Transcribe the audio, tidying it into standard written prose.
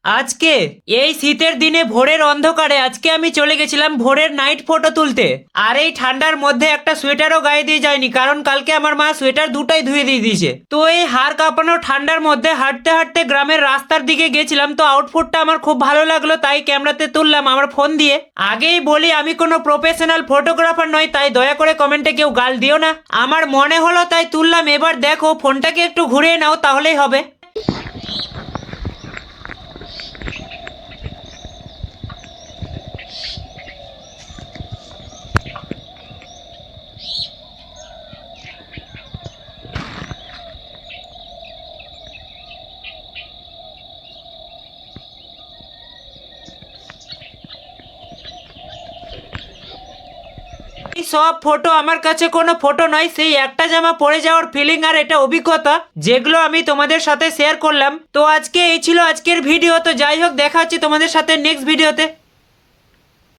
আজকে এই শীতের দিনে ভোরের অন্ধকারে আজকে আমি চলে গেছিলাম ভোরের নাইট ফটো তুলতে। আর এই ঠান্ডার মধ্যে একটা সোয়েটারও গায়ে দিয়ে যায়নি, কারণ কালকে আমার মা সোয়েটার দুটাই ধুয়ে দিয়ে দিয়েছে। তো এই হাড় কাঁপানো ঠান্ডার মধ্যে হাঁটতে হাঁটতে গ্রামের রাস্তার দিকে গেছিলাম, তো আউটফুটটা আমার খুব ভালো লাগলো, তাই ক্যামেরাতে তুললাম আমার ফোন দিয়ে। আগেই বলি আমি কোনো প্রফেশনাল ফটোগ্রাফার নই, তাই দয়া করে কমেন্টে কেউ গাল দিও না। আমার মনে হলো তাই তুললাম। এবার দেখো, ফোনটাকে একটু ঘুরিয়ে নাও তাহলেই হবে। এই সব ফটো আমার কাছে কোনো ফটো নয়, সেই একটা জামা পরে যাওয়ার ফিলিং আর এটা অভিজ্ঞতা, যেগুলো আমি তোমাদের সাথে শেয়ার করলাম। তো আজকে এই ছিল আজকের ভিডিও। তো যাই হোক, দেখা হচ্ছে তোমাদের সাথে নেক্সট ভিডিওতে।